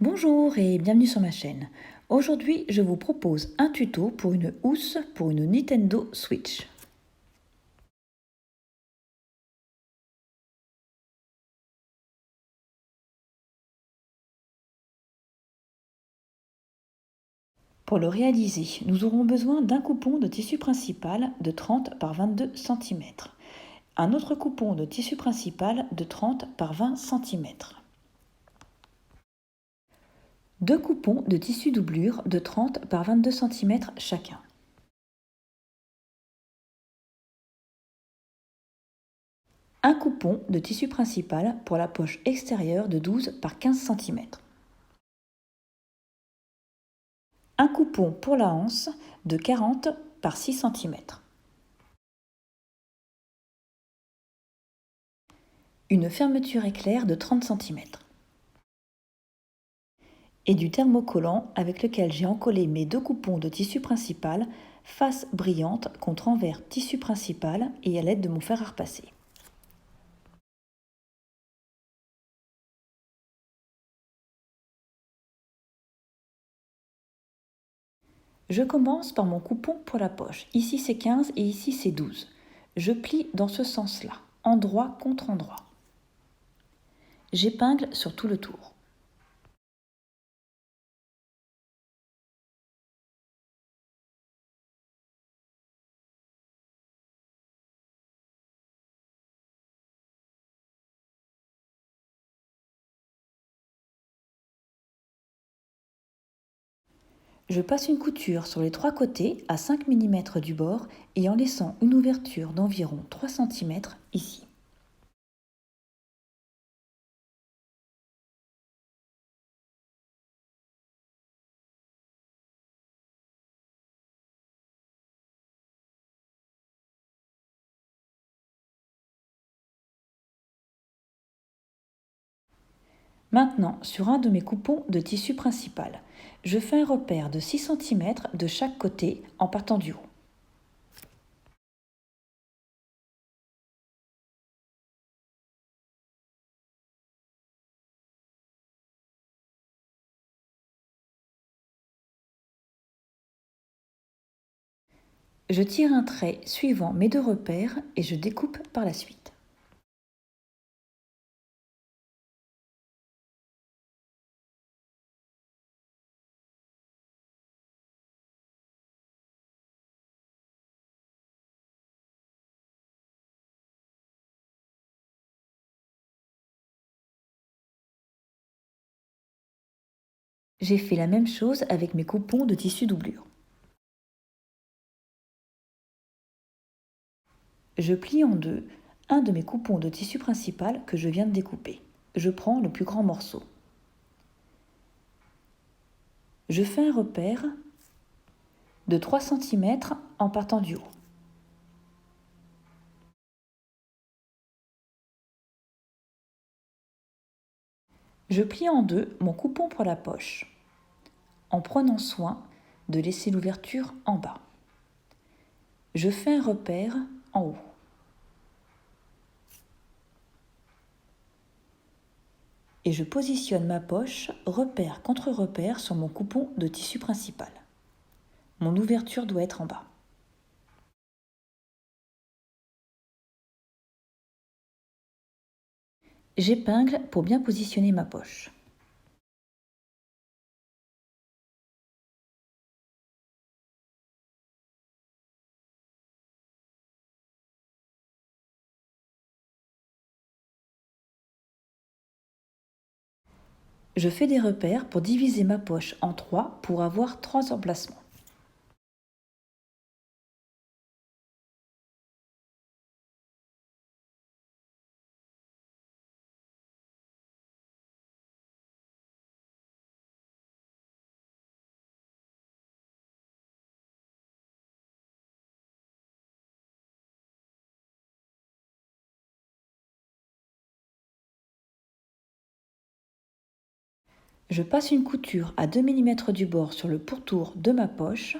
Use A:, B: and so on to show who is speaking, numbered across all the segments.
A: Bonjour et bienvenue sur ma chaîne. Aujourd'hui, je vous propose un tuto pour une housse pour une Nintendo Switch. Pour le réaliser, nous aurons besoin d'un coupon de tissu principal de 30 par 22 cm, un autre coupon de tissu principal de 30 par 20 cm, deux coupons de tissu doublure de 30 par 22 cm chacun, un coupon de tissu principal pour la poche extérieure de 12 par 15 cm, un coupon pour la anse de 40 par 6 cm, une fermeture éclair de 30 cm et du thermocollant avec lequel j'ai encollé mes deux coupons de tissu principal, face brillante contre envers tissu principal et à l'aide de mon fer à repasser. Je commence par mon coupon pour la poche. Ici c'est 15 et ici c'est 12. Je plie dans ce sens-là, endroit contre endroit. J'épingle sur tout le tour. Je passe une couture sur les trois côtés à 5 mm du bord et en laissant une ouverture d'environ 3 cm ici. Maintenant, sur un de mes coupons de tissu principal, je fais un repère de 6 cm de chaque côté en partant du haut. Je tire un trait suivant mes deux repères et je découpe par la suite. J'ai fait la même chose avec mes coupons de tissu doublure. Je plie en deux un de mes coupons de tissu principal que je viens de découper. Je prends le plus grand morceau. Je fais un repère de 3 cm en partant du haut. Je plie en deux mon coupon pour la poche, en prenant soin de laisser l'ouverture en bas. Je fais un repère en haut. Et je positionne ma poche repère contre repère sur mon coupon de tissu principal. Mon ouverture doit être en bas. J'épingle pour bien positionner ma poche. Je fais des repères pour diviser ma poche en trois pour avoir 3 emplacements. Je passe une couture à 2 mm du bord sur le pourtour de ma poche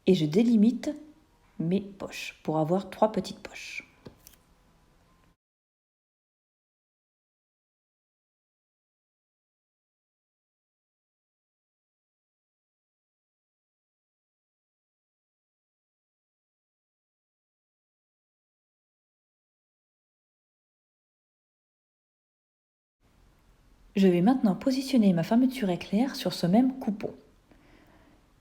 A: et je délimite mes poches pour avoir 3 petites poches. Je vais maintenant positionner ma fermeture éclair sur ce même coupon.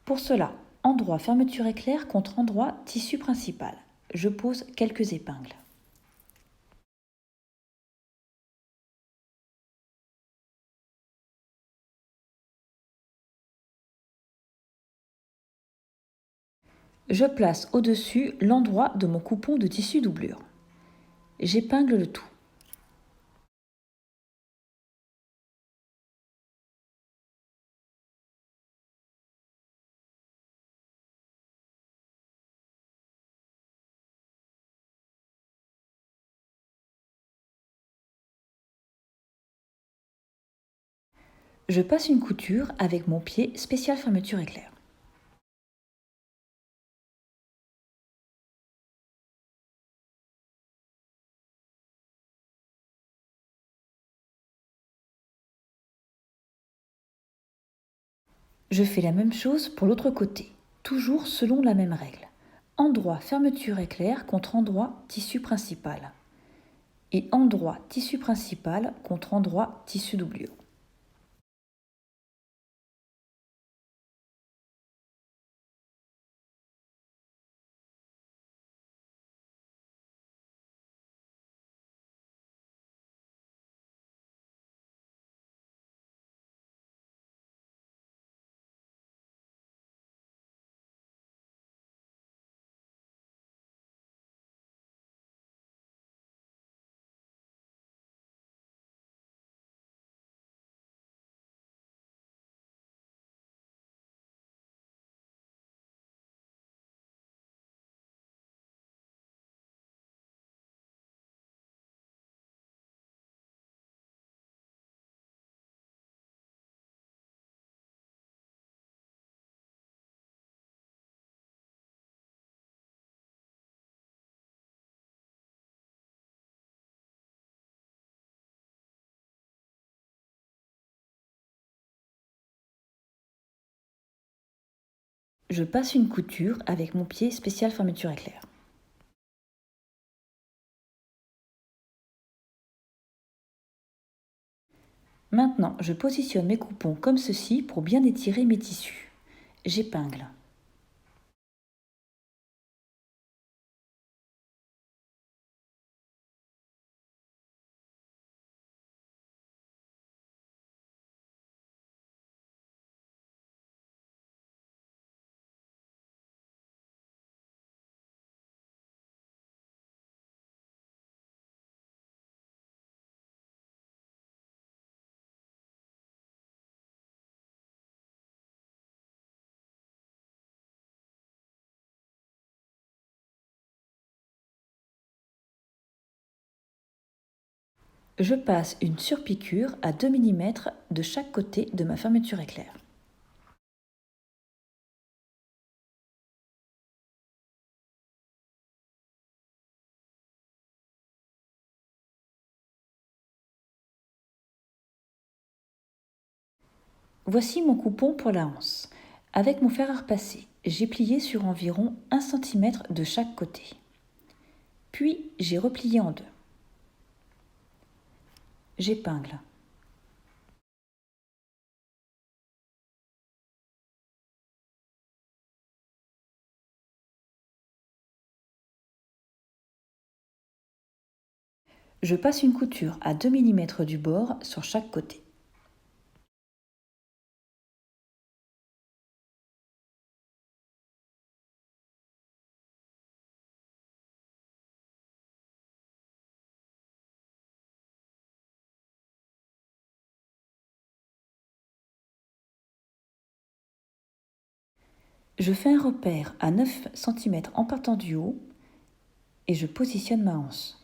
A: Pour cela, endroit fermeture éclair contre endroit tissu principal. Je pose quelques épingles. Je place au-dessus l'endroit de mon coupon de tissu doublure. J'épingle le tout. Je passe une couture avec mon pied spécial fermeture éclair. Je fais la même chose pour l'autre côté, toujours selon la même règle. Endroit fermeture éclair contre endroit tissu principal. Et endroit tissu principal contre endroit tissu doublure. Je passe une couture avec mon pied spécial fermeture éclair. Maintenant, je positionne mes coupons comme ceci pour bien étirer mes tissus. J'épingle. Je passe une surpiqûre à 2 mm de chaque côté de ma fermeture éclair. Voici mon coupon pour la anse. Avec mon fer à repasser, j'ai plié sur environ 1 cm de chaque côté. Puis j'ai replié en deux. J'épingle. Je passe une couture à 2 mm du bord sur chaque côté. Je fais un repère à 9 cm en partant du haut et je positionne ma anse.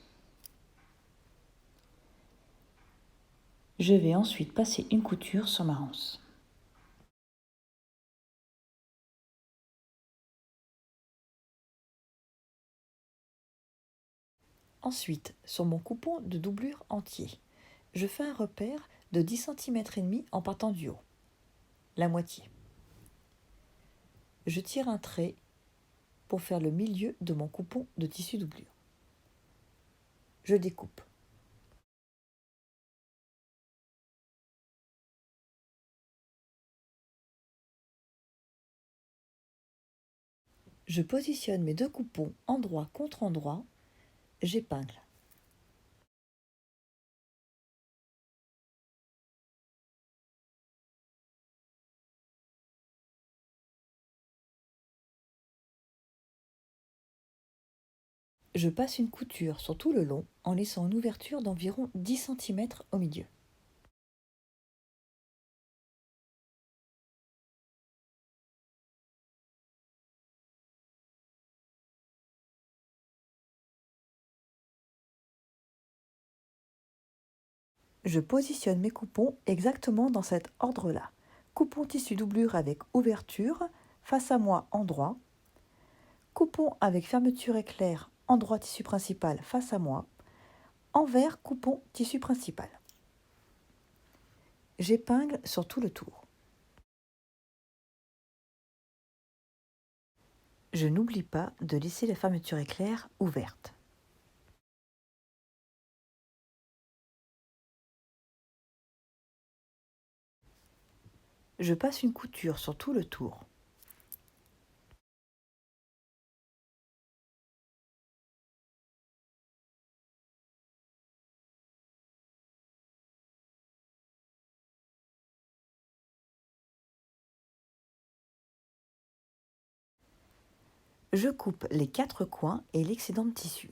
A: Je vais ensuite passer une couture sur ma anse. Ensuite, sur mon coupon de doublure entier, je fais un repère de 10 cm et demi en partant du haut, la moitié. Je tire un trait pour faire le milieu de mon coupon de tissu doublure. Je découpe. Je positionne mes deux coupons endroit contre endroit, j'épingle. Je passe une couture sur tout le long en laissant une ouverture d'environ 10 cm au milieu. Je positionne mes coupons exactement dans cet ordre-là. Coupon tissu doublure avec ouverture, face à moi endroit. Coupon avec fermeture éclair, endroit tissu principal face à moi. Envers, coupon tissu principal. J'épingle sur tout le tour. Je n'oublie pas de laisser la fermeture éclair ouverte. Je passe une couture sur tout le tour. Je coupe les 4 coins et l'excédent de tissu.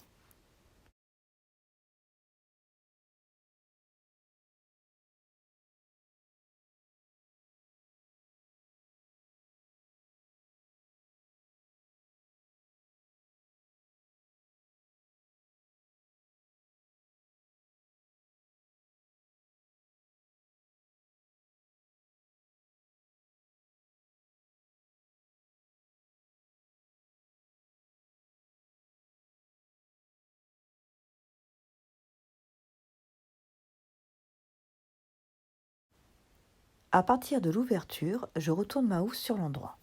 A: À partir de l'ouverture, je retourne ma housse sur l'endroit.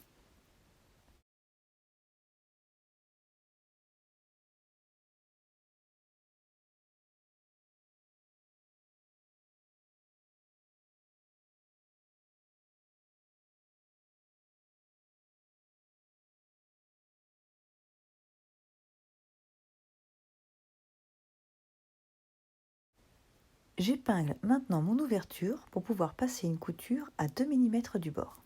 A: J'épingle maintenant mon ouverture pour pouvoir passer une couture à 2 mm du bord.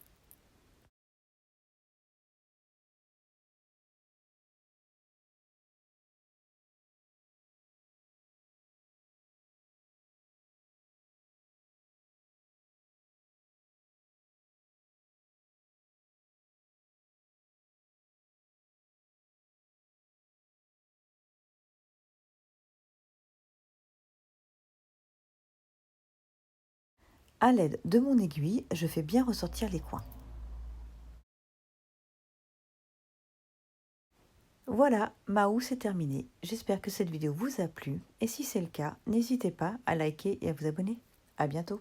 A: À l'aide de mon aiguille, je fais bien ressortir les coins. Voilà, ma housse est terminée. J'espère que cette vidéo vous a plu et si c'est le cas, n'hésitez pas à liker et à vous abonner. À bientôt.